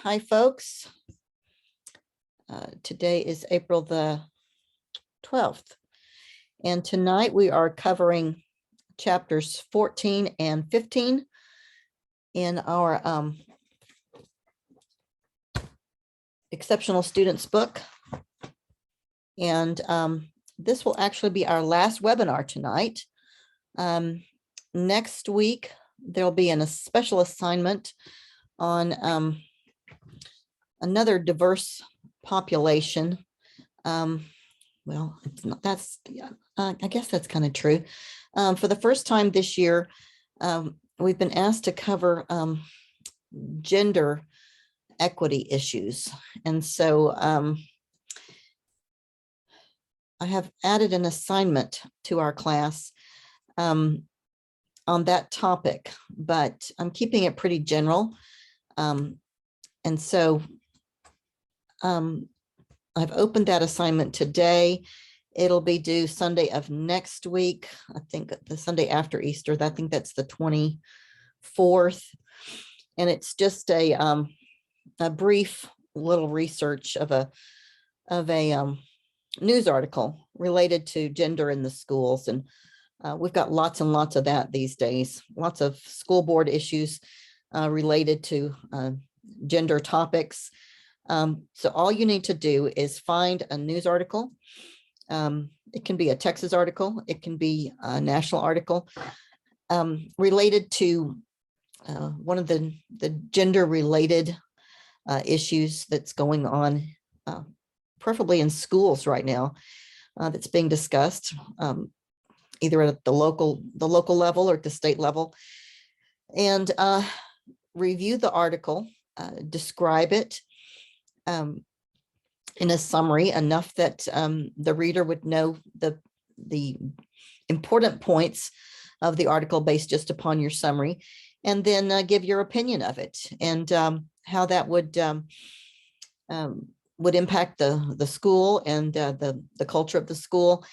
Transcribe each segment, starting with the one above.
Hi, folks. Today is April the 12th, and tonight we are covering chapters 14 and 15 in our Exceptional Students book. And this will actually be our last webinar tonight. Next week, there'll be a special assignment on another diverse population. Well, it's not, that's, I guess that's kind of true. For the first time this year, we've been asked to cover gender equity issues. And so I have added an assignment to our class on that topic, but I'm keeping it pretty general. And so I've opened that assignment today. It'll be due Sunday of next week. I think the Sunday after Easter. I think that's the 24th. And it's just a brief little research of a news article related to gender in the schools. And we've got lots and lots of that these days. Lots of school board issues related to gender topics. So all you need to do is find a news article. It can be a Texas article. It can be a national article related to one of the gender related issues that's going on, preferably in schools right now, that's being discussed, either at the local level or at the state level. And review the article, describe it in a summary enough that the reader would know the important points of the article based just upon your summary, and then give your opinion of it and how that would impact the school and the culture of the school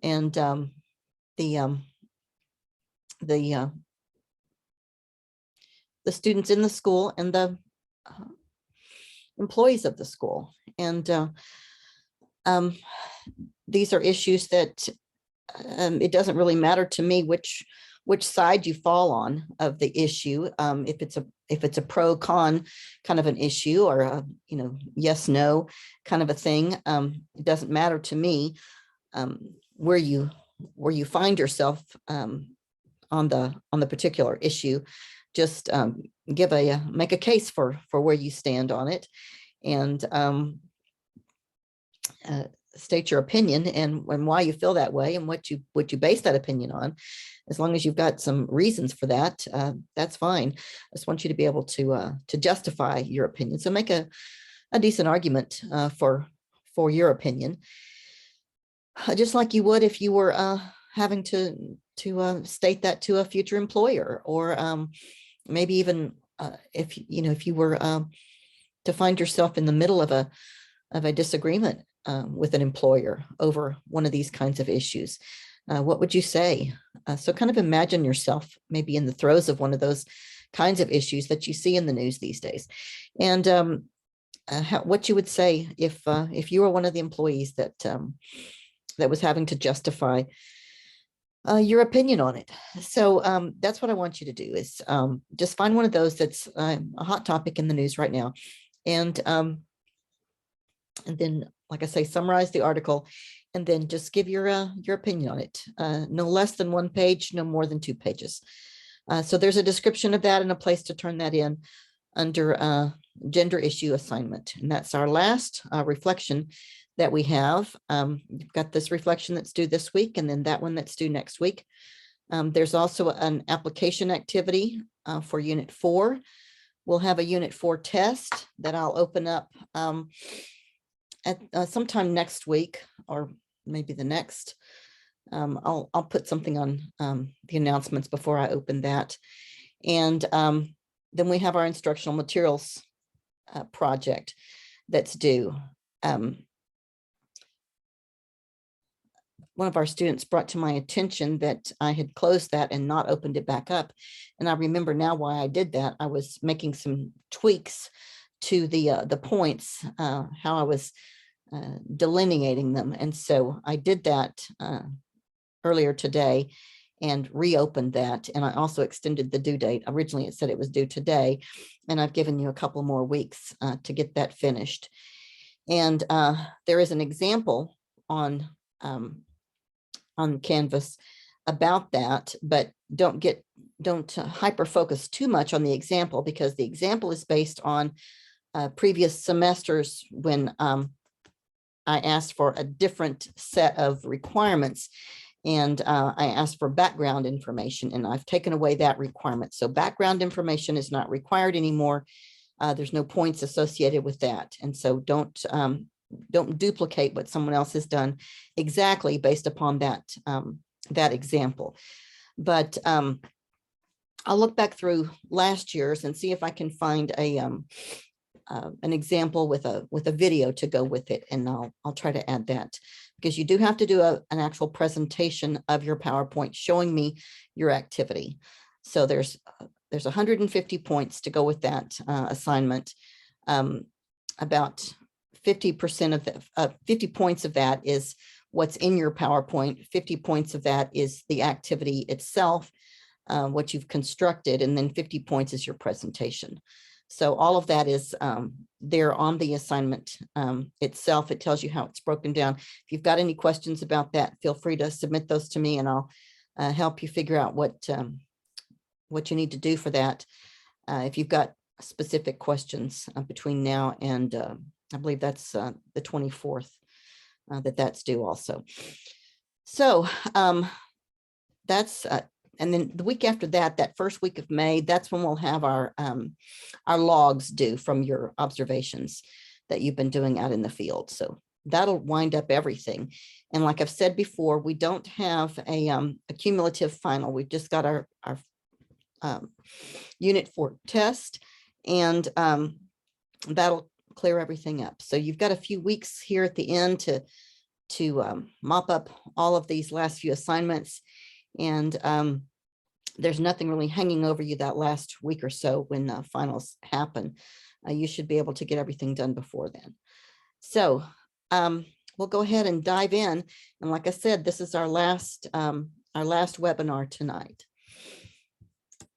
and the students in the school and the employees of the school. And these are issues that it doesn't really matter to me which side you fall on of the issue. If it's a pro con kind of an issue, or a, yes no kind of a thing, it doesn't matter to me where you find yourself on the particular issue. Just make a case for where you stand on it, and state your opinion and why you feel that way and what you base that opinion on. As long as you've got some reasons for that, that's fine. I just want you to be able to justify your opinion. So make a decent argument for your opinion, just like you would if you were having to state that to a future employer, or maybe even if you were to find yourself in the middle of a disagreement with an employer over one of these kinds of issues. What would you say? So kind of imagine yourself maybe in the throes of one of those kinds of issues that you see in the news these days, and what you would say if you were one of the employees that was having to justify your opinion on it. So that's what I want you to do, is just find one of those that's a hot topic in the news right now, and then, like I say, summarize the article, and then just give your opinion on it. No less than 1 page, no more than 2 pages. So there's a description of that and a place to turn that in under gender issue assignment. And that's our last reflection that we have. You've got this reflection that's due this week, and then that one that's due next week. There's also an application activity for Unit 4. We'll have a Unit 4 test that I'll open up at sometime next week, or maybe the next. I'll put something on the announcements before I open that. And then we have our instructional materials project that's due. One of our students brought to my attention that I had closed that and not opened it back up. And I remember now why I did that. I was making some tweaks to the points, how I was delineating them. And so I did that earlier today and reopened that. And I also extended the due date. Originally, it said it was due today, and I've given you a couple more weeks to get that finished. And there is an example on Canvas about that, but don't hyper focus too much on the example, because the example is based on previous semesters when I asked for a different set of requirements, and I asked for background information, and I've taken away that requirement. So background information is not required anymore. There's no points associated with that. And so don't duplicate what someone else has done exactly based upon that, that example. But I'll look back through last year's and see if I can find an example with a video to go with it, and I'll try to add that, because you do have to do an actual presentation of your PowerPoint showing me your activity. So there's 150 points to go with that assignment. About 50% of the 50 points of that is what's in your PowerPoint. 50 points of that is the activity itself, what you've constructed, and then 50 points is your presentation. So all of that is there on the assignment itself. It tells you how it's broken down. If you've got any questions about that, feel free to submit those to me, and I'll help you figure out what you need to do for that. If you've got specific questions between now and I believe that's the 24th that's due also. So that's and then the week after that, that first week of May, that's when we'll have our logs due from your observations that you've been doing out in the field. So that'll wind up everything. And like I've said before, we don't have a cumulative final. We've just got our Unit 4 test, and that'll clear everything up. So you've got a few weeks here at the end to mop up all of these last few assignments. And there's nothing really hanging over you that last week or so when finals happen. You should be able to get everything done before then. So we'll go ahead and dive in. And like I said, this is our last webinar tonight.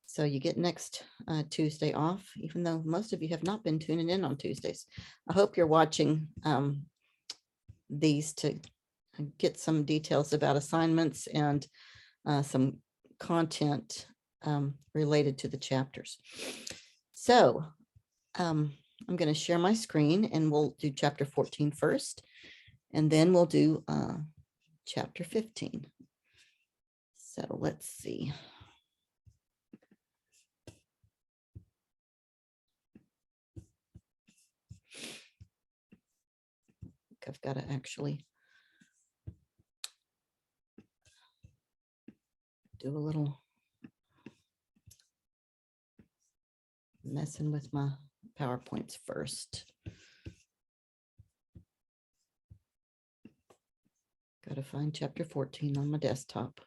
So you get next Tuesday off, even though most of you have not been tuning in on Tuesdays. I hope you're watching these to get some details about assignments and some content related to the chapters. So I'm going to share my screen, and we'll do chapter 14 first, and then we'll do chapter 15. So let's see. I've got to actually do a little messing with my PowerPoints first. Got to find chapter 14 on my desktop.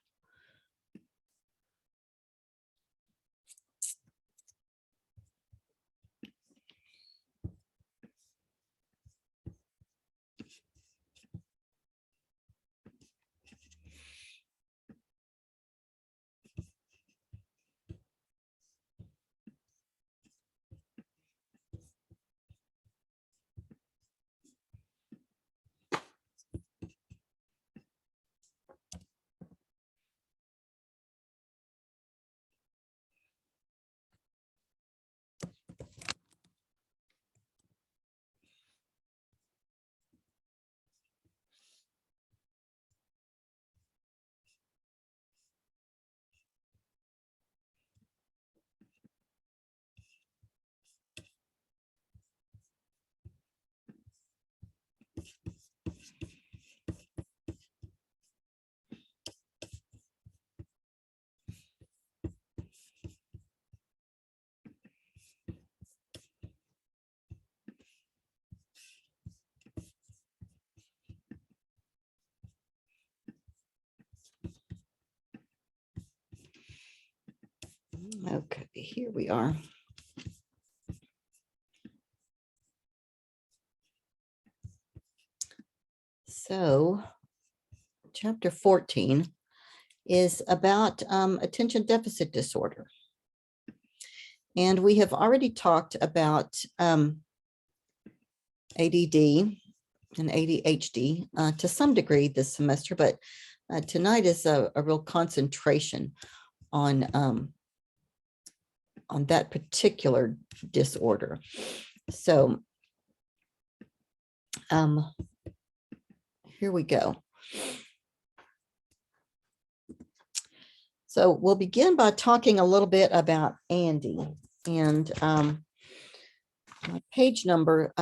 Okay, here we are. So chapter 14 is about attention deficit disorder. And we have already talked about ADD and ADHD to some degree this semester, but tonight is a real concentration on that particular disorder. So here we go. So we'll begin by talking a little bit about Andy, and my page number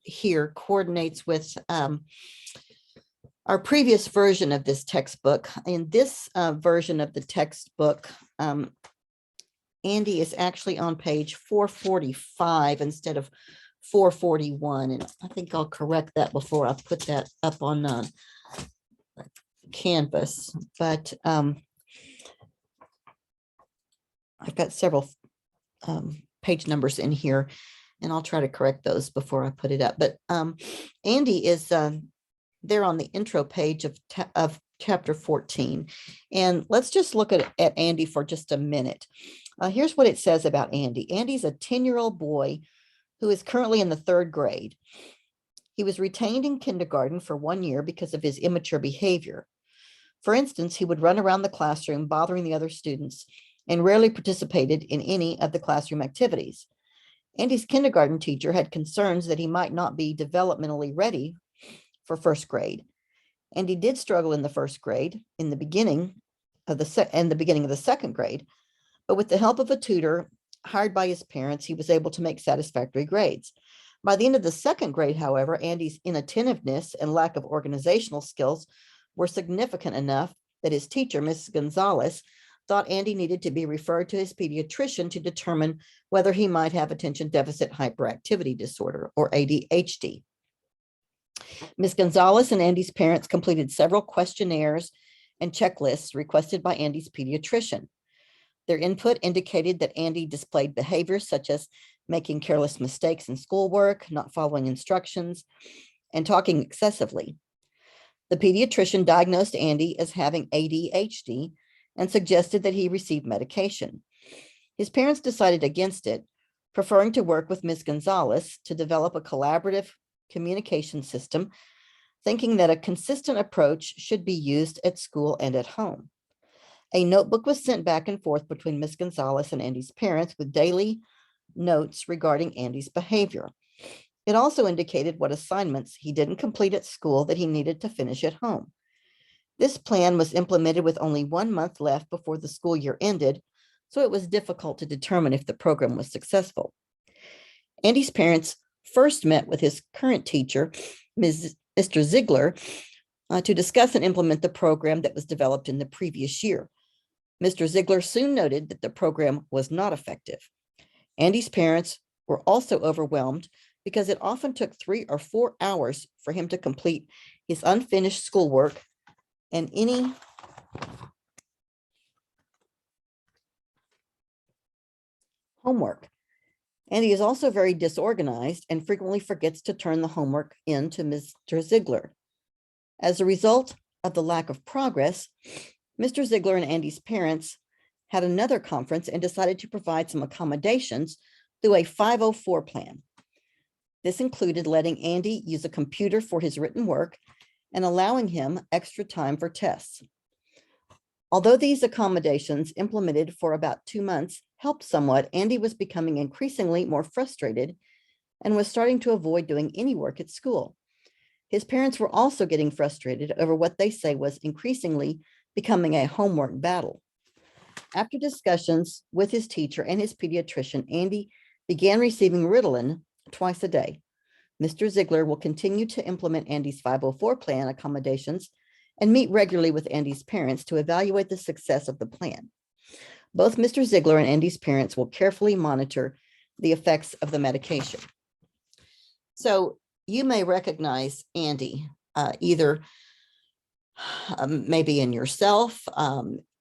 here coordinates with our previous version of this textbook. In this version of the textbook, Andy is actually on page 445 instead of 441, and I think I'll correct that before I put that up on Canvas. But I've got several page numbers in here, and I'll try to correct those before I put it up. But Andy is there on the intro page of chapter 14. And let's just look at Andy for just a minute. Here's what it says about Andy. Andy's a 10-year-old boy who is currently in the 3rd grade. He was retained in kindergarten for 1 year because of his immature behavior. For instance, he would run around the classroom bothering the other students and rarely participated in any of the classroom activities. Andy's kindergarten teacher had concerns that he might not be developmentally ready for 1st grade. Andy did struggle in the 1st grade, in the beginning of the 2nd grade, but with the help of a tutor hired by his parents, he was able to make satisfactory grades. By the end of the 2nd grade, however, Andy's inattentiveness and lack of organizational skills were significant enough that his teacher, Mrs. Gonzalez, thought Andy needed to be referred to his pediatrician to determine whether he might have attention deficit hyperactivity disorder, or ADHD. Ms. Gonzalez and Andy's parents completed several questionnaires and checklists requested by Andy's pediatrician. Their input indicated that Andy displayed behaviors such as making careless mistakes in schoolwork, not following instructions, and talking excessively. The pediatrician diagnosed Andy as having ADHD and suggested that he receive medication. His parents decided against it, preferring to work with Ms. Gonzalez to develop a collaborative communication system, thinking that a consistent approach should be used at school and at home. A notebook was sent back and forth between Ms. Gonzalez and Andy's parents with daily notes regarding Andy's behavior. It also indicated what assignments he didn't complete at school that he needed to finish at home. This plan was implemented with only 1 month left before the school year ended, so it was difficult to determine if the program was successful. Andy's parents first met with his current teacher, Mr. Ziegler, to discuss and implement the program that was developed in the previous year. Mr. Ziegler soon noted that the program was not effective. Andy's parents were also overwhelmed because it often took 3 or 4 hours for him to complete his unfinished schoolwork and any homework. Andy is also very disorganized and frequently forgets to turn the homework in to Mr. Ziegler. As a result of the lack of progress, Mr. Ziegler and Andy's parents had another conference and decided to provide some accommodations through a 504 plan. This included letting Andy use a computer for his written work and allowing him extra time for tests. Although these accommodations, implemented for about 2 months, helped somewhat, Andy was becoming increasingly more frustrated and was starting to avoid doing any work at school. His parents were also getting frustrated over what they say was increasingly becoming a homework battle. After discussions with his teacher and his pediatrician, Andy began receiving Ritalin twice a day. Mr. Ziegler will continue to implement Andy's 504 plan accommodations and meet regularly with Andy's parents to evaluate the success of the plan. Both Mr. Ziegler and Andy's parents will carefully monitor the effects of the medication. So you may recognize Andy either maybe in yourself,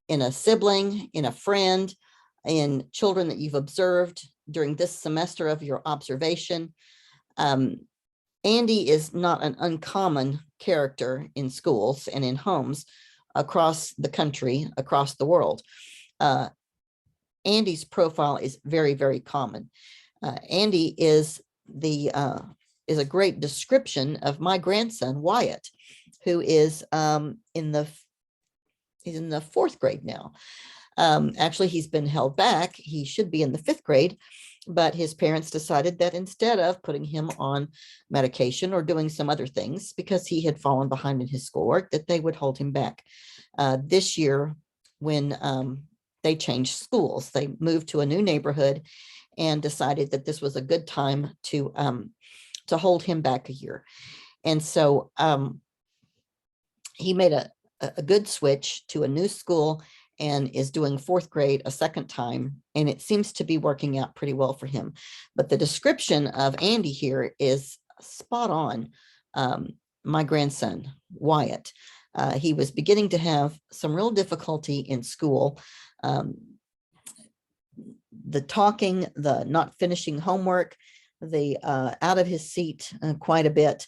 in a sibling, in a friend, in children that you've observed during this semester of your observation. Andy is not an uncommon character in schools and in homes across the country, across the world. Andy's profile is very, very common. Andy is a great description of my grandson Wyatt, who is he's in the fourth grade now. Actually, he's been held back. He should be in the fifth grade, but his parents decided that instead of putting him on medication or doing some other things, because he had fallen behind in his schoolwork, that they would hold him back. This year, when they changed schools, they moved to a new neighborhood and decided that this was a good time to hold him back a year. And so he made a good switch to a new school and is doing fourth grade a second time. And it seems to be working out pretty well for him. But the description of Andy here is spot on. My grandson, Wyatt, he was beginning to have some real difficulty in school. The talking, the not finishing homework, the out of his seat quite a bit.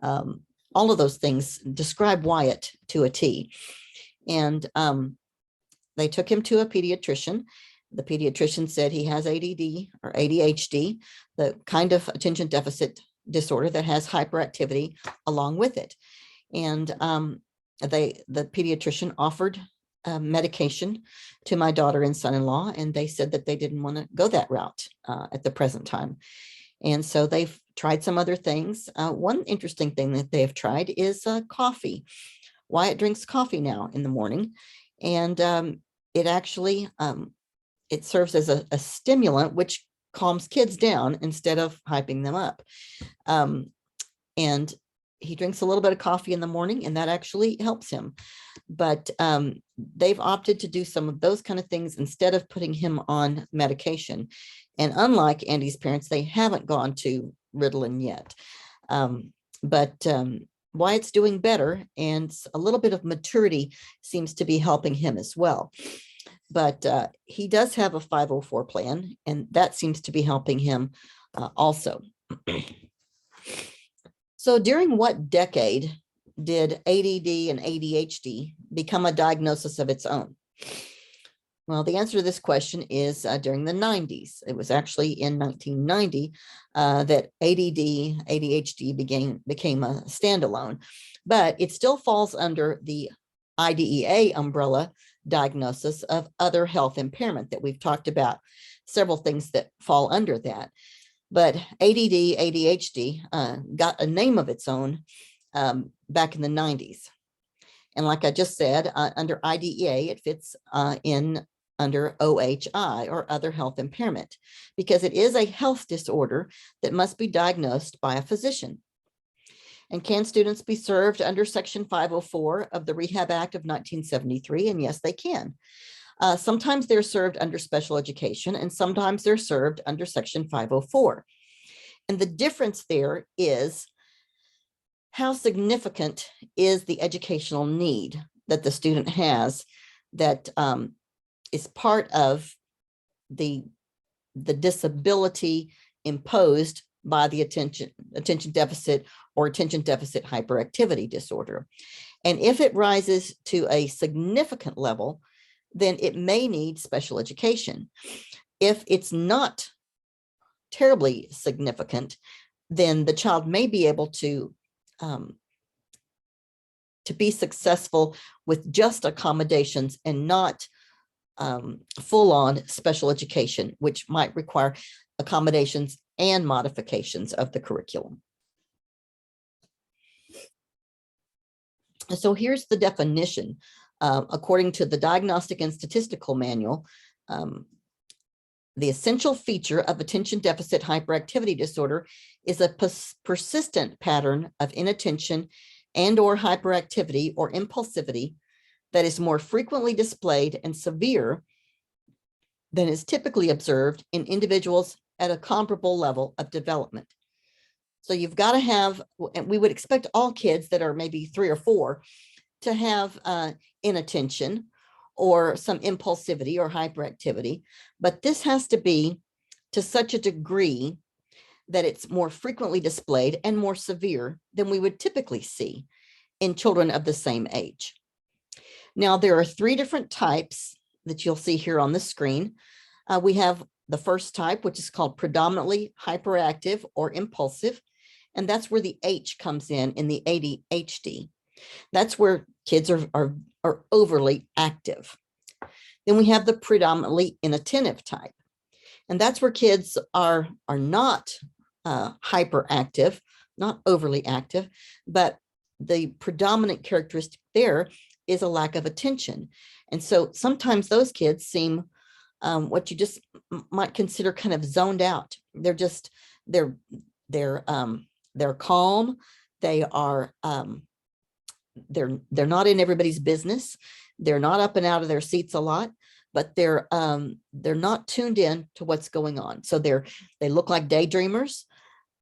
All of those things describe Wyatt to a T. And they took him to a pediatrician. The pediatrician said he has ADD or ADHD, the kind of attention deficit disorder that has hyperactivity along with it. And the pediatrician offered medication to my daughter and son-in-law, and they said that they didn't want to go that route at the present time. And so they've tried some other things. One interesting thing that they have tried is coffee. Wyatt drinks coffee now in the morning, and it actually it serves as a stimulant, which calms kids down instead of hyping them up. And he drinks a little bit of coffee in the morning, and that actually helps him. But they've opted to do some of those kind of things instead of putting him on medication. And unlike Andy's parents, they haven't gone to Ritalin yet. But Wyatt's doing better, and a little bit of maturity seems to be helping him as well. But he does have a 504 plan, and that seems to be helping him also. So during what decade did ADD and ADHD become a diagnosis of its own? Well, the answer to this question is during the 90s. It was actually in 1990 that ADD, ADHD became a standalone, but it still falls under the IDEA umbrella diagnosis of other health impairment that we've talked about, several things that fall under that. But ADD, ADHD got a name of its own back in the 90s. And like I just said, under IDEA, it fits in under OHI, or other health impairment, because it is a health disorder that must be diagnosed by a physician. And can students be served under Section 504 of the Rehab Act of 1973? And yes, they can. Sometimes they're served under special education, and sometimes they're served under Section 504. And the difference there is how significant is the educational need that the student has that is part of the disability imposed by the attention deficit or attention deficit hyperactivity disorder. And if it rises to a significant level, then it may need special education. If it's not terribly significant, then the child may be able to be successful with just accommodations and not full-on special education, which might require accommodations and modifications of the curriculum. So here's the definition. According to the Diagnostic and Statistical Manual, the essential feature of attention deficit hyperactivity disorder is a persistent pattern of inattention and or hyperactivity or impulsivity that is more frequently displayed and severe than is typically observed in individuals at a comparable level of development. So you've got to have, and we would expect all kids that are maybe 3 or 4 to have inattention or some impulsivity or hyperactivity, but this has to be to such a degree that it's more frequently displayed and more severe than we would typically see in children of the same age. Now, there are 3 different types that you'll see here on the screen. We have the first type, which is called predominantly hyperactive or impulsive. And that's where the H comes in the ADHD. That's where kids are overly active. Then we have the predominantly inattentive type. And that's where kids are not hyperactive, not overly active, but the predominant characteristic there is a lack of attention. And so sometimes those kids seem what you just might consider kind of zoned out. They're just, they're calm. They are, they're not in everybody's business. They're not up and out of their seats a lot, but they're not tuned in to what's going on. So they look like daydreamers,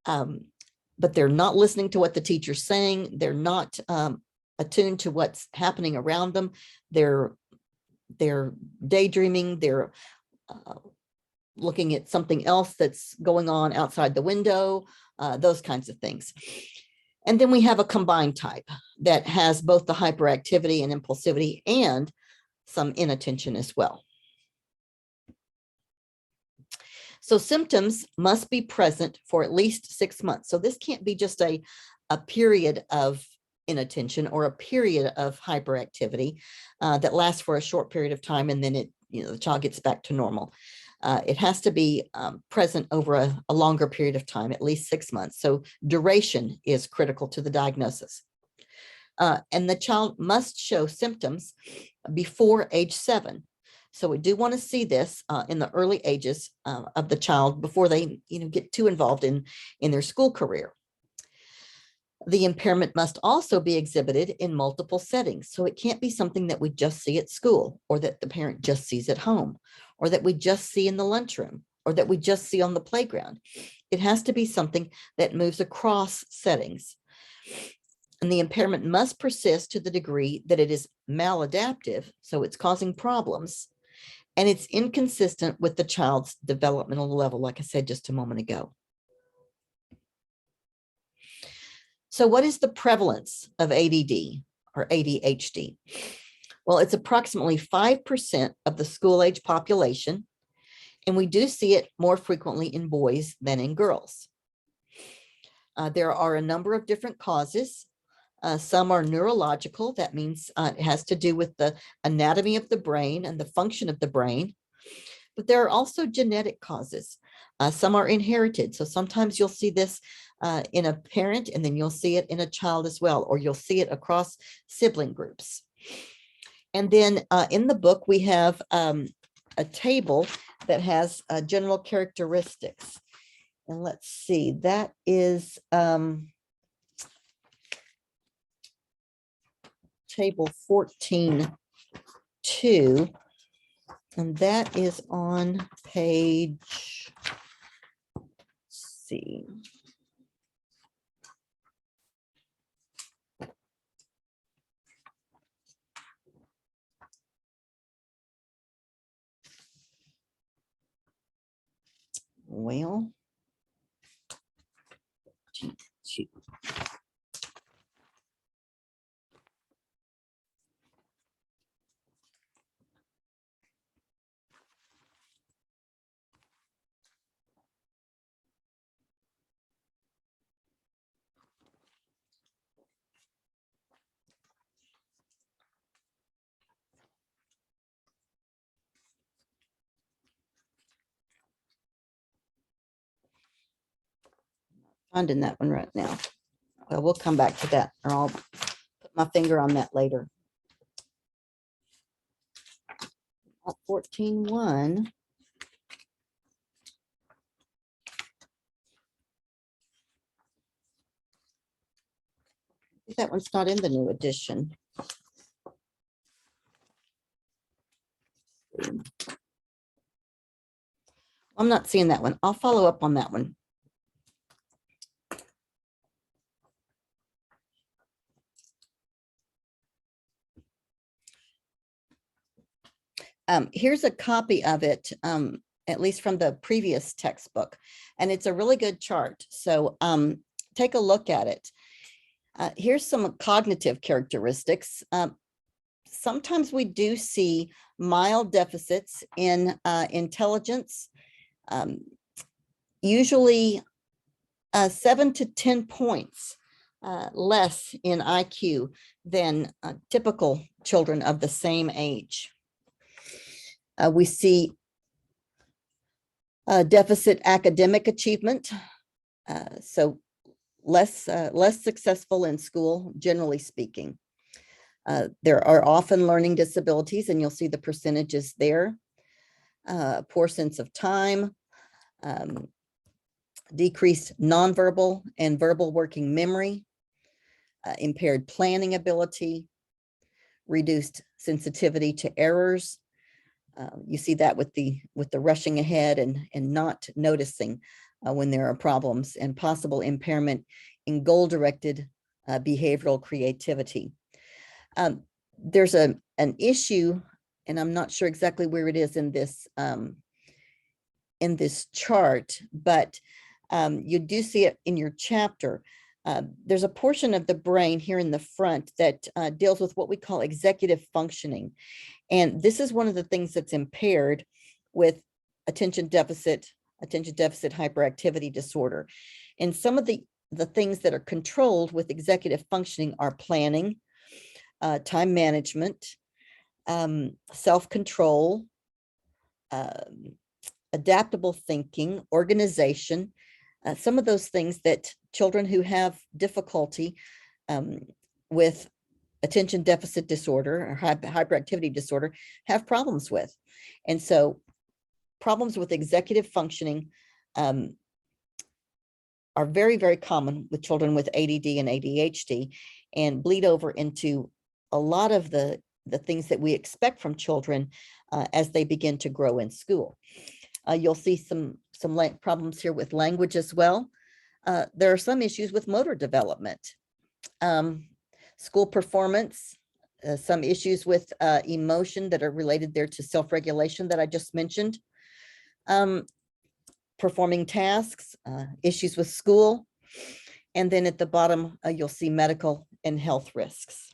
but they're not listening to what the teacher's saying. They're not attuned to what's happening around them. They're daydreaming. They're looking at something else that's going on outside the window, those kinds of things. And then we have a combined type that has both the hyperactivity and impulsivity and some inattention as well. So symptoms must be present for at least 6 months. So this can't be just a period of inattention or a period of hyperactivity that lasts for a short period of time and then the child gets back to normal. It has to be present over a longer period of time, at least 6 months. So duration is critical to the diagnosis. And the child must show symptoms before age 7. So we do want to see this in the early ages of the child before they get too involved in their school career. The impairment must also be exhibited in multiple settings. So it can't be something that we just see at school or that the parent just sees at home or that we just see in the lunchroom or that we just see on the playground. It has to be something that moves across settings. And the impairment must persist to the degree that it is maladaptive, so it's causing problems, and it's inconsistent with the child's developmental level, like I said just a moment ago. So what is the prevalence of ADD or ADHD? Well, it's approximately 5% of the school-age population, and we do see it more frequently in boys than in girls. There are a number of different causes. Some are neurological. That means it has to do with the anatomy of the brain and the function of the brain. But there are also genetic causes. Some are inherited. So sometimes you'll see this in a parent, and then you'll see it in a child as well, or you'll see it across sibling groups. And then in the book, we have a table that has general characteristics. And let's see, that is table 14.2, and that is on page, let's see. Well, finding that one right now. Well, we'll come back to that, or I'll put my finger on that later. 14.1. That one's not in the new edition. I'm not seeing that one. I'll follow up on that one. Here's a copy of it at least from the previous textbook. And it's a really good chart. So take a look at it. Here's some cognitive characteristics. Sometimes we do see mild deficits in intelligence, usually 7 to 10 points less in IQ than typical children of the same age. We see deficit academic achievement, so less successful in school, generally speaking. There are often learning disabilities, and you'll see the percentages there. Poor sense of time, decreased nonverbal and verbal working memory, impaired planning ability, reduced sensitivity to errors. You see that with the rushing ahead and not noticing when there are problems, and possible impairment in goal-directed behavioral creativity. There's an issue, and I'm not sure exactly where it is in this chart, but you do see it in your chapter. There's a portion of the brain here in the front that deals with what we call executive functioning. And this is one of the things that's impaired with attention deficit hyperactivity disorder. And some of the things that are controlled with executive functioning are planning, time management, self-control, adaptable thinking, organization, some of those things that children who have difficulty with attention deficit disorder or hyperactivity disorder have problems with. And so problems with executive functioning are very, very common with children with ADD and ADHD, and bleed over into a lot of the things that we expect from children as they begin to grow in school. You'll see some problems here with language as well. There are some issues with motor development, school performance, some issues with emotion that are related there to self-regulation that I just mentioned, performing tasks, issues with school, and then at the bottom, you'll see medical and health risks.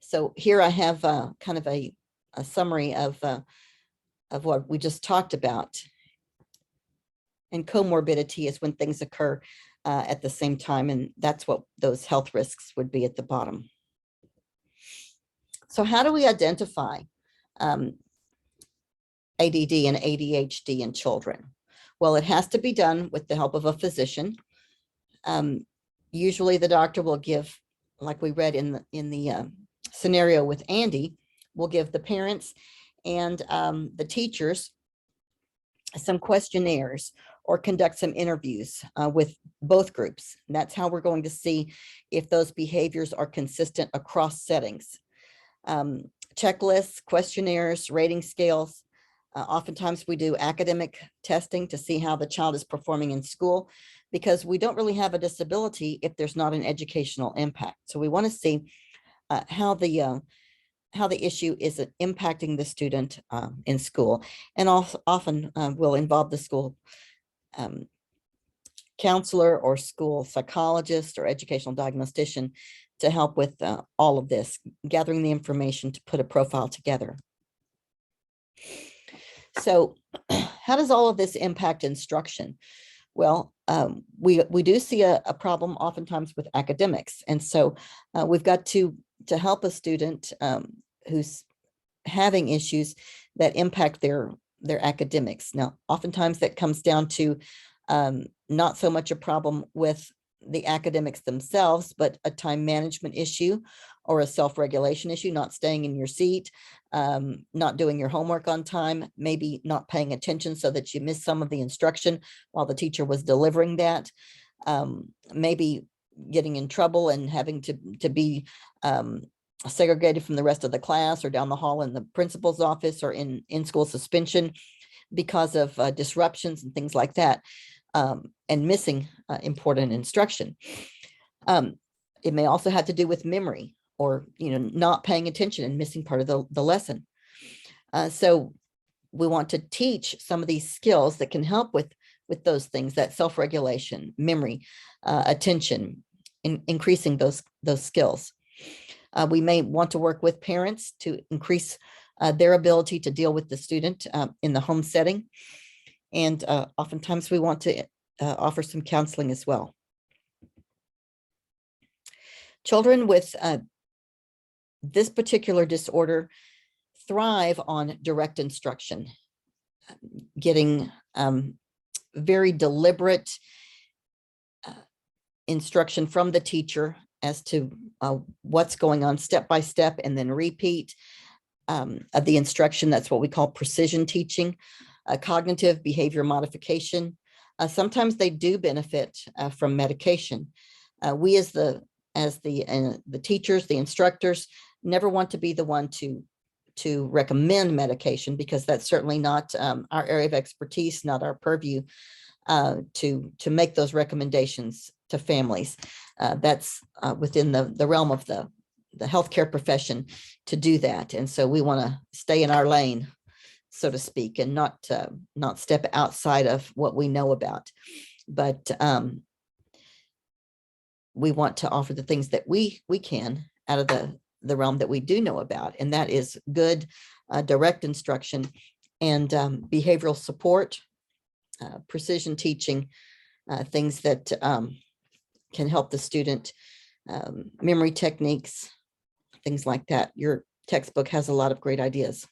So here I have kind of a summary of what we just talked about. And comorbidity is when things occur at the same time, and that's what those health risks would be at the bottom. So how do we identify ADD and ADHD in children? Well, it has to be done with the help of a physician. Usually the doctor will give, like we read in the scenario with Andy, will give the parents and the teachers some questionnaires or conduct some interviews with both groups. And that's how we're going to see if those behaviors are consistent across settings. Checklists, questionnaires, rating scales. Oftentimes we do academic testing to see how the child is performing in school, because we don't really have a disability if there's not an educational impact. So we want to see how the issue is impacting the student in school, and also often will involve the school counselor or school psychologist or educational diagnostician to help with all of this, gathering the information to put a profile together. So how does all of this impact instruction? Well, we do see a problem oftentimes with academics. And so we've got to help a student who's having issues that impact their academics. Now, oftentimes that comes down to not so much a problem with the academics themselves, but a time management issue or a self-regulation issue, not staying in your seat, not doing your homework on time, maybe not paying attention so that you miss some of the instruction while the teacher was delivering that, maybe getting in trouble and having to be segregated from the rest of the class or down the hall in the principal's office or in school suspension because of disruptions and things like that, and missing important instruction. It may also have to do with memory or not paying attention and missing part of the lesson. So we want to teach some of these skills that can help with those things, that self-regulation, memory, attention, increasing those skills. We may want to work with parents to increase their ability to deal with the student in the home setting. And oftentimes we want to offer some counseling as well. Children with this particular disorder thrive on direct instruction, getting very deliberate instruction from the teacher as to what's going on step by step, and then repeat of the instruction. That's what we call precision teaching, cognitive behavior modification. Sometimes they do benefit from medication. We as the teachers, the instructors, never want to be the one to recommend medication, because that's certainly not our area of expertise, not our purview to make those recommendations to families. That's within the realm of the healthcare profession to do that. And so we want to stay in our lane, so to speak, and not step outside of what we know about. But we want to offer the things that we can out of the realm that we do know about, and that is good direct instruction and behavioral support, precision teaching, things that can help the student, memory techniques, things like that. Your textbook has a lot of great ideas.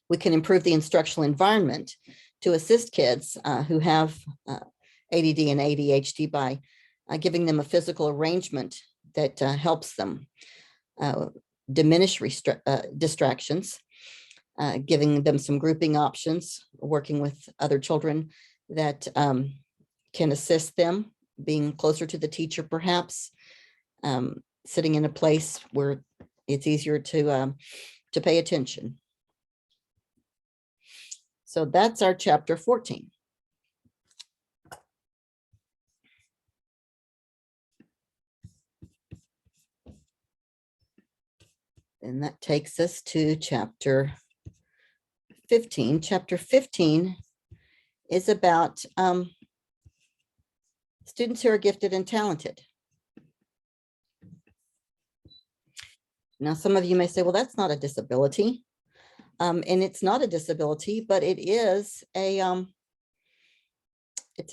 We can improve the instructional environment to assist kids who have ADD and ADHD by giving them a physical arrangement that helps them diminish distractions, giving them some grouping options, working with other children that can assist them, being closer to the teacher, perhaps, sitting in a place where it's easier to pay attention. So that's our chapter 14. And that takes us to chapter 15. Chapter 15 is about students who are gifted and talented. Now, some of you may say, well, that's not a disability. And it's not a disability, but it is it's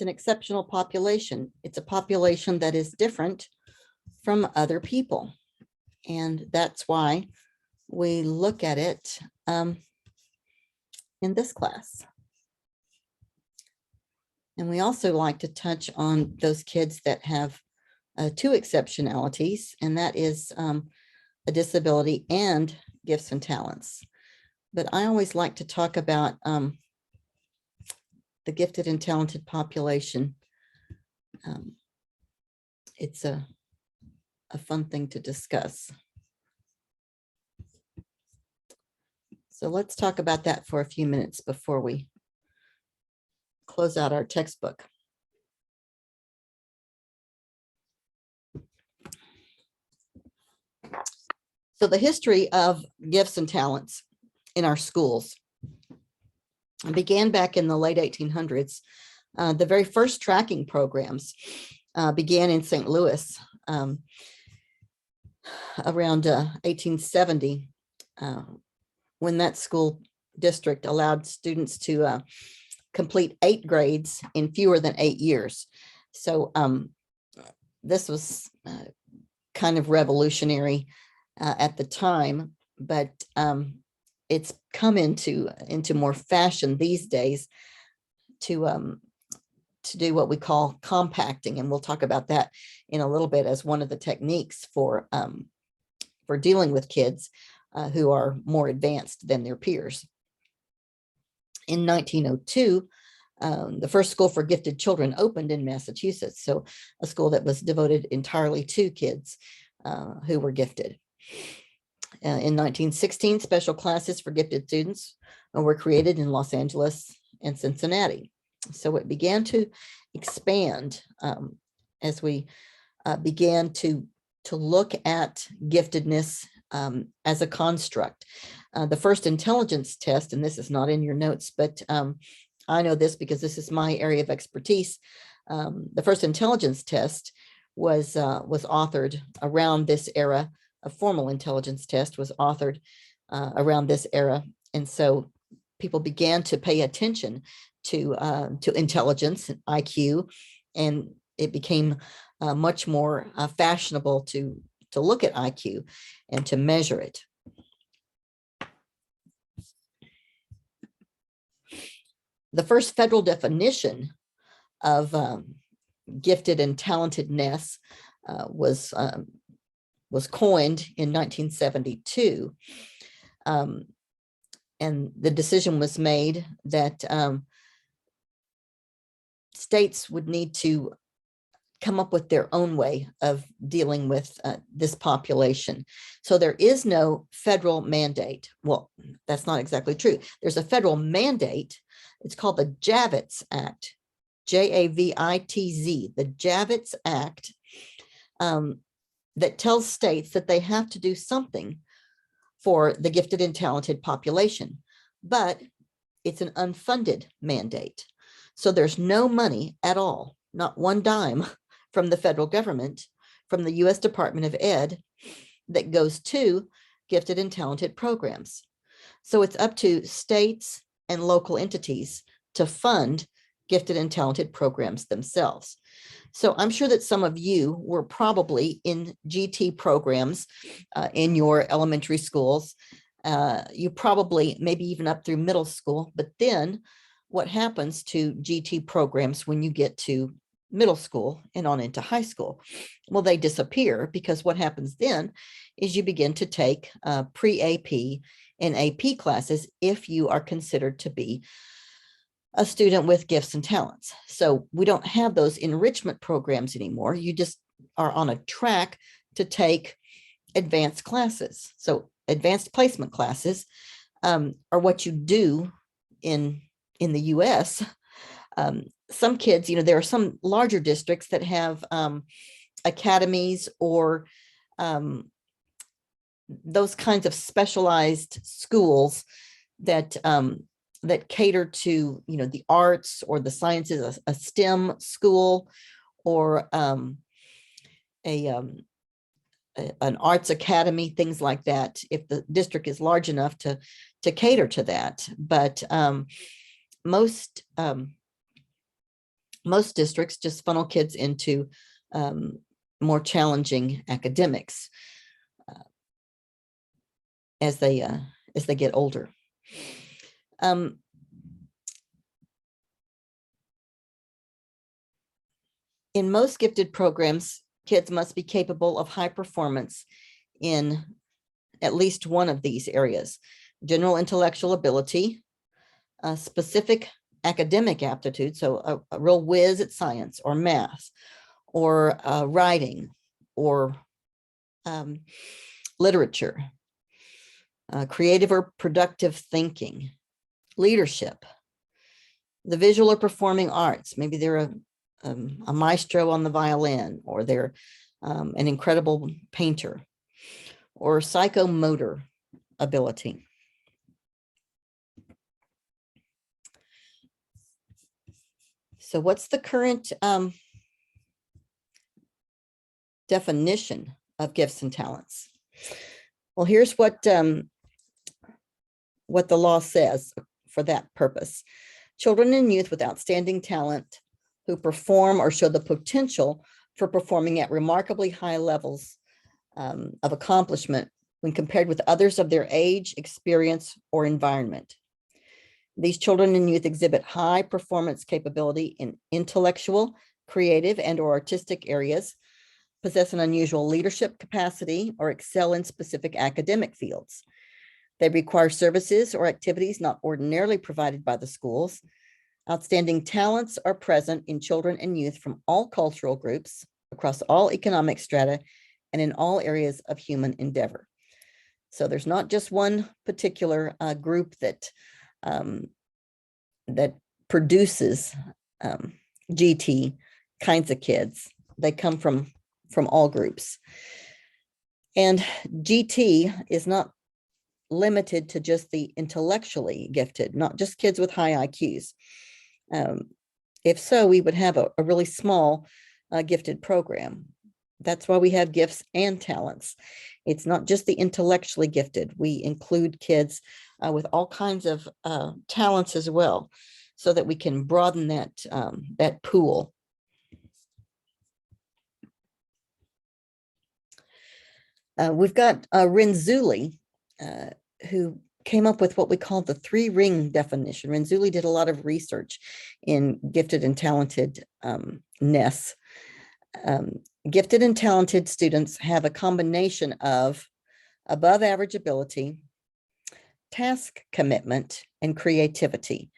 an exceptional population. It's a population that is different from other people. And that's why we look at it in this class. And we also like to touch on those kids that have two exceptionalities, and that is a disability and gifts and talents. But I always like to talk about the gifted and talented population. It's a fun thing to discuss. So let's talk about that for a few minutes before we close out our textbook. So the history of gifts and talents in our schools began back in the late 1800s. The very first tracking programs began in St. Louis around 1870, when that school district allowed students to complete 8 grades in fewer than 8 years. So this was kind of revolutionary at the time, but it's come into more fashion these days to do what we call compacting, and we'll talk about that in a little bit as one of the techniques for dealing with kids who are more advanced than their peers. In 1902, the first school for gifted children opened in Massachusetts, so a school that was devoted entirely to kids who were gifted. In 1916, special classes for gifted students were created in Los Angeles and Cincinnati. So it began to expand as we began to look at giftedness as a construct. The first intelligence test, and this is not in your notes, but I know this because this is my area of expertise. The first intelligence test was authored around this era. A formal intelligence test was authored around this era, and so people began to pay attention to intelligence and IQ, and it became much more fashionable to look at IQ and to measure it. The first federal definition of gifted and talentedness was coined in 1972. And the decision was made that states would need to come up with their own way of dealing with this population. So there is no federal mandate. Well, that's not exactly true. There's a federal mandate. It's called the Javits Act, Javitz, the Javits Act, that tells states that they have to do something for the gifted and talented population, but it's an unfunded mandate. So there's no money at all, not one dime from the federal government, from the U.S. Department of Ed, that goes to gifted and talented programs. So it's up to states and local entities to fund gifted and talented programs themselves. So I'm sure that some of you were probably in GT programs in your elementary schools. You probably maybe even up through middle school, but then what happens to GT programs when you get to middle school and on into high school? Well, they disappear, because what happens then is you begin to take pre-AP and AP classes if you are considered to be a student with gifts and talents. So we don't have those enrichment programs anymore. You just are on a track to take advanced classes. So advanced placement classes are what you do in the US. Some kids, there are some larger districts that have academies or those kinds of specialized schools that that cater to the arts or the sciences, a STEM school, or an arts academy, things like that, if the district is large enough to cater to that. But most districts just funnel kids into more challenging academics as they get older. In most gifted programs, kids must be capable of high performance in at least one of these areas: general intellectual ability, specific academic aptitude, so a real whiz at science or math, or writing, or literature, creative or productive thinking, leadership, the visual or performing arts. Maybe they're a maestro on the violin, or they're an incredible painter, or psychomotor ability. So what's the current definition of gifts and talents? Well, here's what the law says for that purpose. Children and youth with outstanding talent who perform or show the potential for performing at remarkably high levels of accomplishment when compared with others of their age, experience, or environment. These children and youth exhibit high performance capability in intellectual, creative, and/or artistic areas, possess an unusual leadership capacity, or excel in specific academic fields. They require services or activities not ordinarily provided by the schools. Outstanding talents are present in children and youth from all cultural groups, across all economic strata, and in all areas of human endeavor. So there's not just one particular group that produces GT kinds of kids. They come from all groups. And GT is not limited to just the intellectually gifted, not just kids with high IQs. If so, we would have a really small gifted program. That's why we have gifts and talents. It's not just the intellectually gifted. We include kids with all kinds of talents as well, so that we can broaden that pool. We've got Renzulli, who came up with what we call the 3-ring definition. Renzulli did a lot of research in gifted and talented ness. Gifted and talented students have a combination of above average ability, task commitment, and creativity.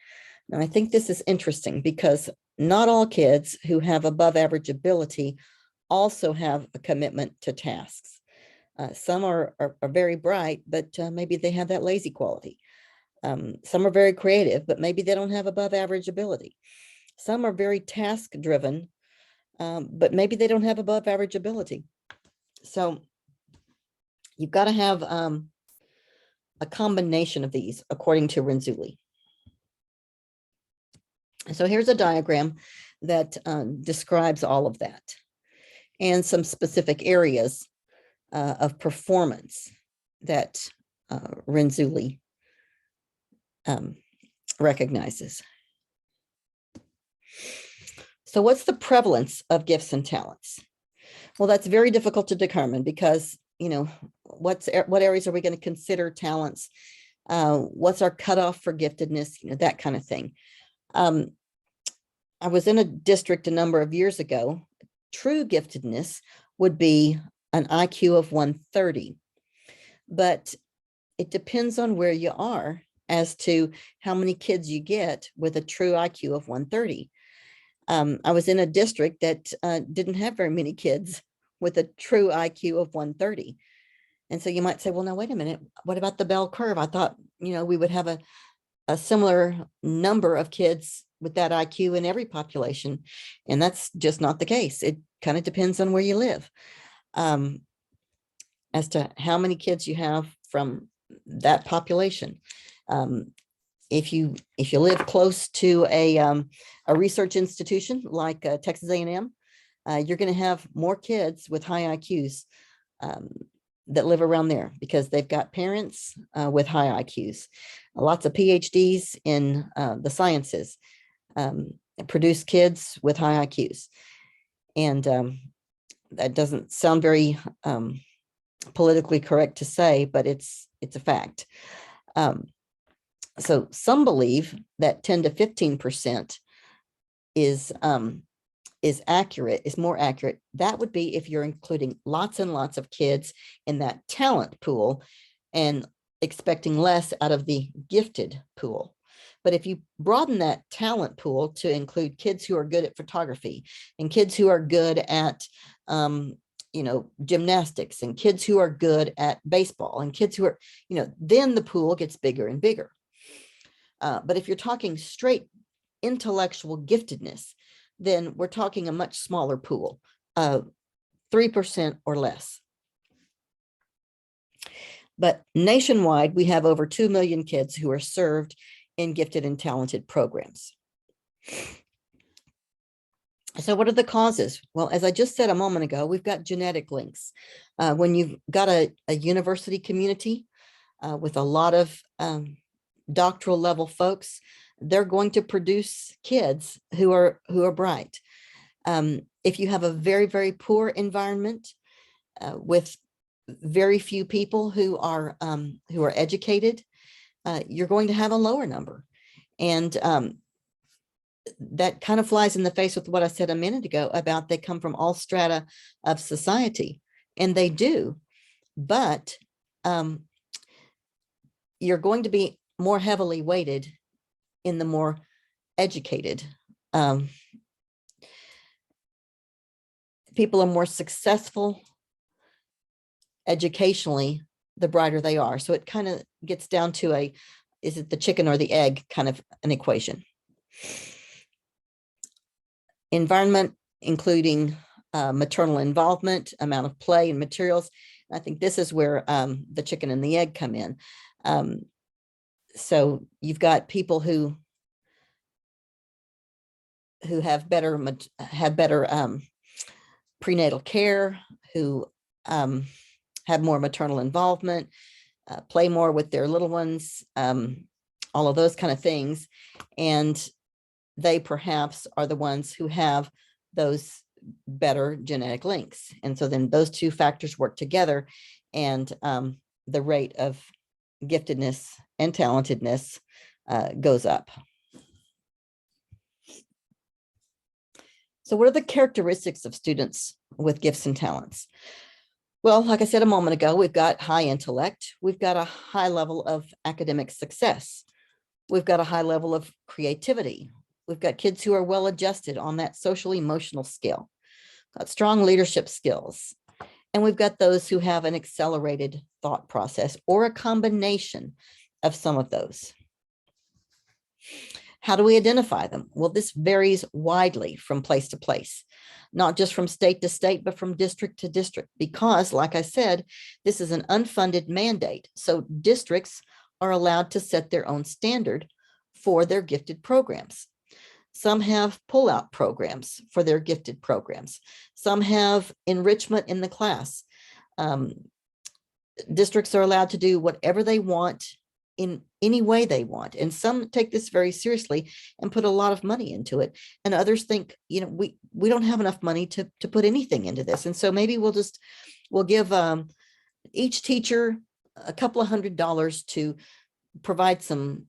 Now, I think this is interesting because not all kids who have above average ability also have a commitment to tasks. Some are very bright, but maybe they have that lazy quality. Some are very creative, but maybe they don't have above average ability. Some are very task driven, but maybe they don't have above average ability. So you've got to have a combination of these, according to Renzulli. So here's a diagram that describes all of that and some specific areas of performance that Renzulli recognizes. So what's the prevalence of gifts and talents? Well, that's very difficult to determine because, what areas are we going to consider talents? What's our cutoff for giftedness? That kind of thing. I was in a district a number of years ago. True giftedness would be an IQ of 130, but it depends on where you are as to how many kids you get with a true IQ of 130. I was in a district that didn't have very many kids with a true IQ of 130. And so you might say, well, now, wait a minute, what about the bell curve? I thought, we would have a similar number of kids with that IQ in every population. And that's just not the case. It kind of depends on where you live. As to how many kids you have from that population. If you live close to a research institution like Texas A&M, you're going to have more kids with high IQs that live around there because they've got parents with high IQs. Lots of PhDs in the sciences produce kids with high IQs. And that doesn't sound very politically correct to say, but it's a fact. So some believe that 10 to 15% is accurate, is more accurate. That would be if you're including lots and lots of kids in that talent pool and expecting less out of the gifted pool. But if you broaden that talent pool to include kids who are good at photography and kids who are good at gymnastics and kids who are good at baseball and kids who are, then the pool gets bigger and bigger. But if you're talking straight intellectual giftedness, then we're talking a much smaller pool, 3% or less. But nationwide, we have over 2 million kids who are served in gifted and talented programs. So what are the causes? Well, as I just said a moment ago, we've got genetic links. When you've got a university community with a lot of doctoral level folks, they're going to produce kids who are bright. If you have a very, very poor environment with very few people who are educated, you're going to have a lower number. And that kind of flies in the face with what I said a minute ago about they come from all strata of society, and they do, but you're going to be more heavily weighted in the more educated. People are more successful educationally, the brighter they are. So it kind of gets down to is it the chicken or the egg kind of an equation. Environment, including maternal involvement, amount of play and materials, I think this is where the chicken and the egg come in. So you've got people who have better prenatal care, who have more maternal involvement, play more with their little ones, all of those kind of things. And they perhaps are the ones who have those better genetic links. And so then those two factors work together, and the rate of giftedness and talentedness goes up. So what are the characteristics of students with gifts and talents? Well, like I said a moment ago, we've got high intellect. We've got a high level of academic success. We've got a high level of creativity. We've got kids who are well adjusted on that social emotional scale, got strong leadership skills. And we've got those who have an accelerated thought process or a combination of some of those. How do we identify them? Well, this varies widely from place to place, not just from state to state, but from district to district, because like I said, this is an unfunded mandate. So districts are allowed to set their own standard for their gifted programs. Some have pull-out programs for their gifted programs. Some have enrichment in the class. Districts are allowed to do whatever they want in any way they want. And some take this very seriously and put a lot of money into it. And others think, you know, we don't have enough money to put anything into this. And so maybe we'll give each teacher a couple of $100 to provide some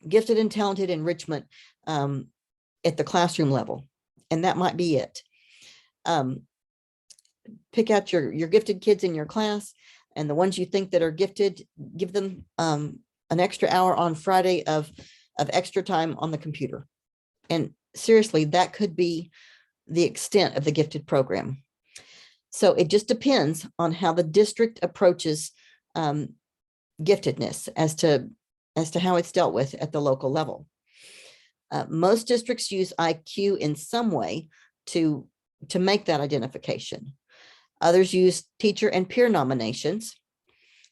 gifted and talented enrichment at the classroom level. And that might be it. Pick out your gifted kids in your class, and the ones you think that are gifted, give them an extra hour on Friday of extra time on the computer. And seriously, that could be the extent of the gifted program. So it just depends on how the district approaches giftedness as to how it's dealt with at the local level. Most districts use IQ in some way to make that identification. Others use teacher and peer nominations.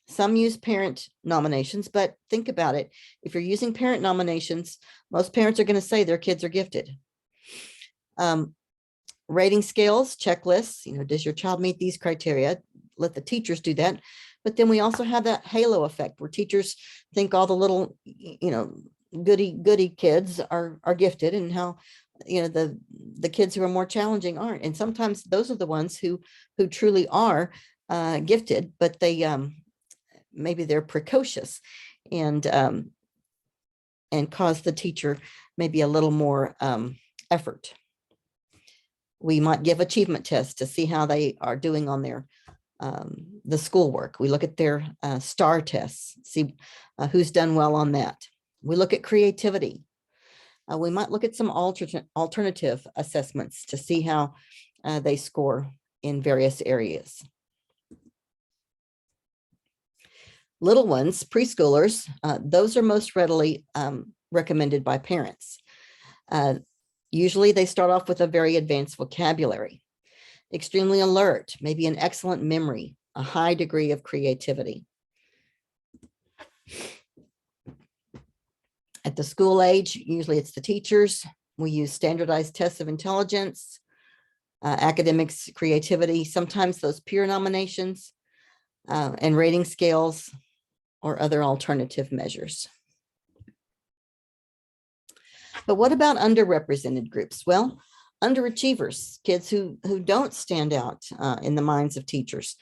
Some use parent nominations, but think about it. If you're using parent nominations, most parents are going to say their kids are gifted. Rating scales, checklists, you know, does your child meet these criteria? Let the teachers do that. But then we also have that halo effect where teachers think all the little, you know, goody kids are gifted, and how, you know, the kids who are more challenging aren't. And sometimes those are the ones who truly are gifted, but they maybe they're precocious and cause the teacher maybe a little more effort. We might give achievement tests to see how they are doing on their the schoolwork. We look at their STAR tests, see who's done well on that. We look at creativity. We might look at some alternative assessments to see how they score in various areas. Little ones, preschoolers, those are most readily recommended by parents. Usually they start off with a very advanced vocabulary, extremely alert, maybe an excellent memory, a high degree of creativity. At the school age, usually it's the teachers. We use standardized tests of intelligence, academics, creativity, sometimes those peer nominations, and rating scales or other alternative measures. But what about underrepresented groups? Well, underachievers, kids who don't stand out in the minds of teachers,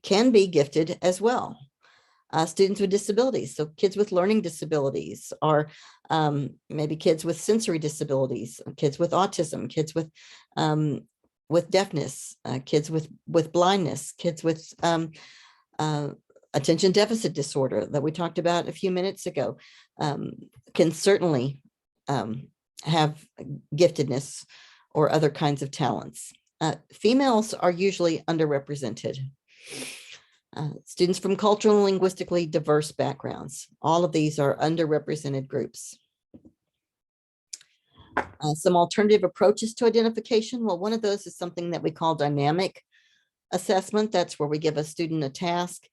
can be gifted as well. Students with disabilities, so kids with learning disabilities, or maybe kids with sensory disabilities, kids with autism, kids with deafness, kids with blindness, kids with attention deficit disorder that we talked about a few minutes ago, can certainly have giftedness or other kinds of talents. Females are usually underrepresented. Students from cultural and linguistically diverse backgrounds. All of these are underrepresented groups. Some alternative approaches to identification. Well, one of those is something that we call dynamic assessment. That's where we give a student a task.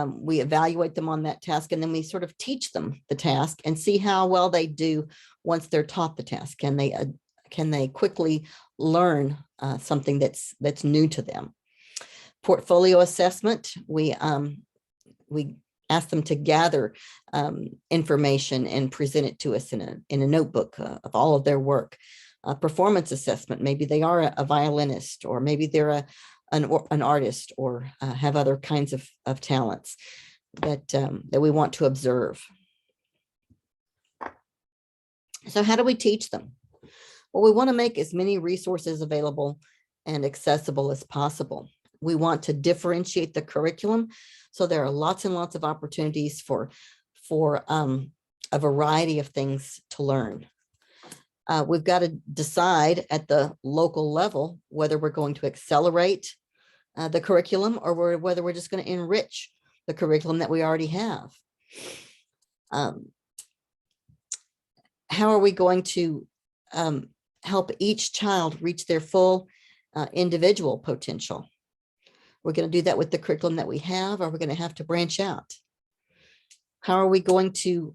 We evaluate them on that task, and then we sort of teach them the task and see how well they do once they're taught the task. Can they quickly learn something that's new to them? Portfolio assessment, we ask them to gather information and present it to us in a notebook of all of their work. Performance assessment, maybe they are a violinist, or maybe they're an artist, or have other kinds of talents that we want to observe. So how do we teach them? Well, we want to make as many resources available and accessible as possible. We want to differentiate the curriculum, so there are lots and lots of opportunities for a variety of things to learn. We've got to decide at the local level whether we're going to accelerate the curriculum, or whether we're just going to enrich the curriculum that we already have. How are we going to help each child reach their full individual potential? We're going to do that with the curriculum that we have, or we're going to have to branch out. How are we going to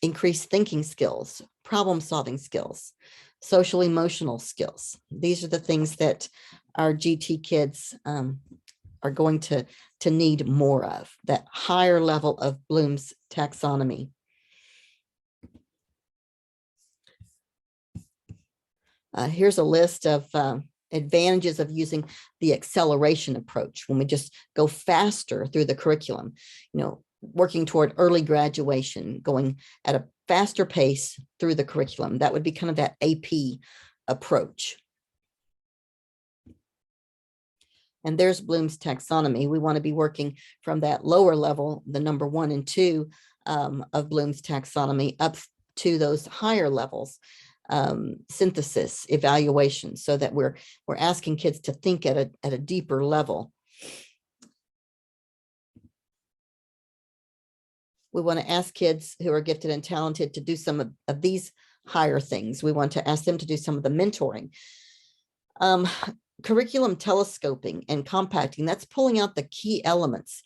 increase thinking skills, problem solving skills, social emotional skills? These are the things that our GT kids are going to need more of, that higher level of Bloom's taxonomy. Here's a list of advantages of using the acceleration approach, when we just go faster through the curriculum, working toward early graduation, going at a faster pace through the curriculum. That would be kind of that AP approach. And there's Bloom's taxonomy. We want to be working from that lower level, the number 1 and 2 of Bloom's taxonomy, up to those higher levels. Synthesis, evaluation, so that we're asking kids to think at a deeper level. We want to ask kids who are gifted and talented to do some of these higher things. We want to ask them to do some of the mentoring. Curriculum telescoping and compacting, that's pulling out the key elements,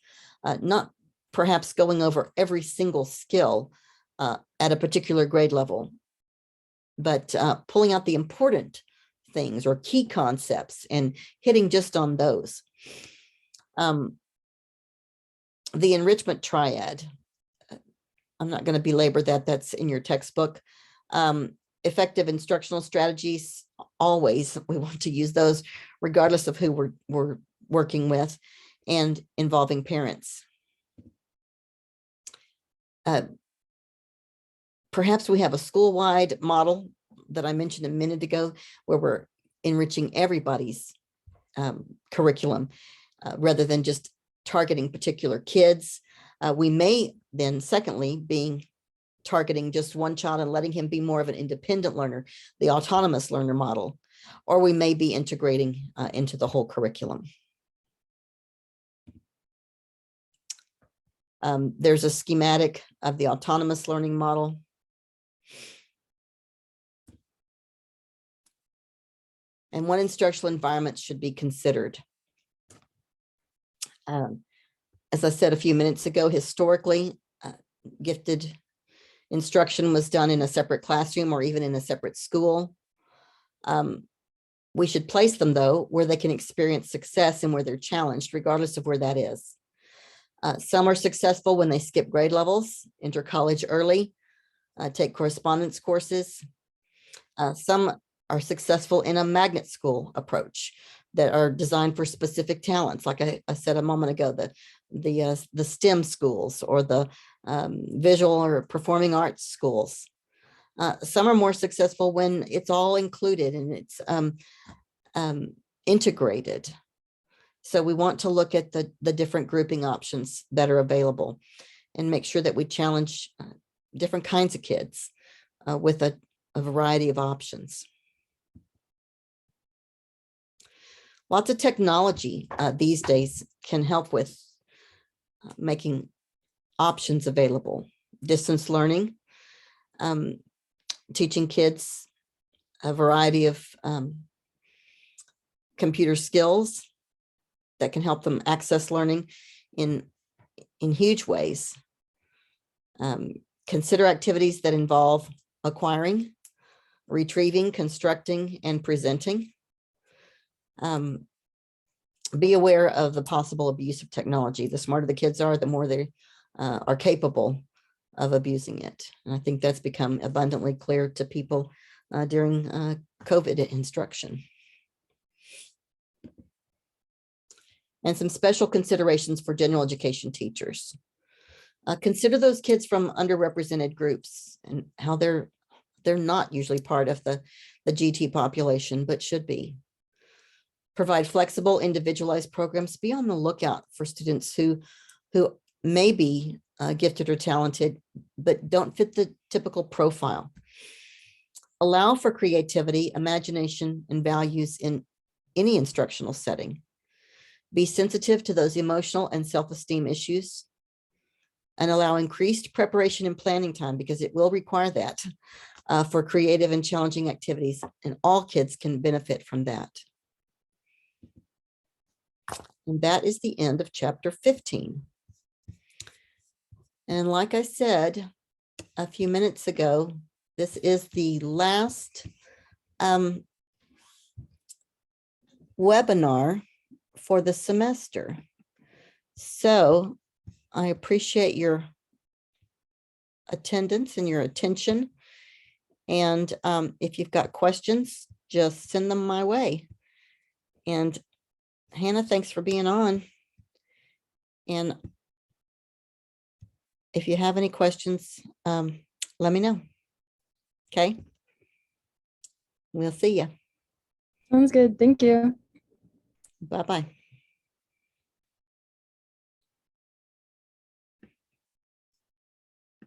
not perhaps going over every single skill at a particular grade level, but pulling out the important things or key concepts and hitting just on those. The enrichment triad, I'm not going to belabor that, that's in your textbook. Effective instructional strategies, always we want to use those regardless of who we're working with, and involving parents. Perhaps we have a school-wide model that I mentioned a minute ago, where we're enriching everybody's curriculum rather than just targeting particular kids. We may then, secondly, targeting just one child and letting him be more of an independent learner, the autonomous learner model, or we may be integrating into the whole curriculum. There's a schematic of the autonomous learning model. And what instructional environments should be considered. As I said a few minutes ago, historically, gifted instruction was done in a separate classroom or even in a separate school. We should place them, though, where they can experience success and where they're challenged, regardless of where that is. Some are successful when they skip grade levels, enter college early, take correspondence courses. Some are successful in a magnet school approach that are designed for specific talents. Like I said a moment ago, the STEM schools, or the visual or performing arts schools. Some are more successful when it's all included and it's integrated. So we want to look at the different grouping options that are available and make sure that we challenge different kinds of kids with a variety of options. Lots of technology these days can help with making options available. Distance learning, teaching kids a variety of computer skills, that can help them access learning in huge ways. Consider activities that involve acquiring, retrieving, constructing, and presenting. Be aware of the possible abuse of technology. The smarter the kids are, the more they are capable of abusing it. And I think that's become abundantly clear to people during COVID instruction. And some special considerations for general education teachers. Consider those kids from underrepresented groups and how they're not usually part of the GT population, but should be. Provide flexible, individualized programs. Be on the lookout for students who may be gifted or talented, but don't fit the typical profile. Allow for creativity, imagination, and values in any instructional setting. Be sensitive to those emotional and self-esteem issues, and allow increased preparation and planning time, because it will require that for creative and challenging activities, and all kids can benefit from that. And that is the end of chapter 15. And like I said a few minutes ago, this is the last webinar for the semester. So I appreciate your attendance and your attention. And if you've got questions, just send them my way. And Hannah, thanks for being on. And if you have any questions, let me know. Okay. We'll see you. Sounds good. Thank you. Bye-bye.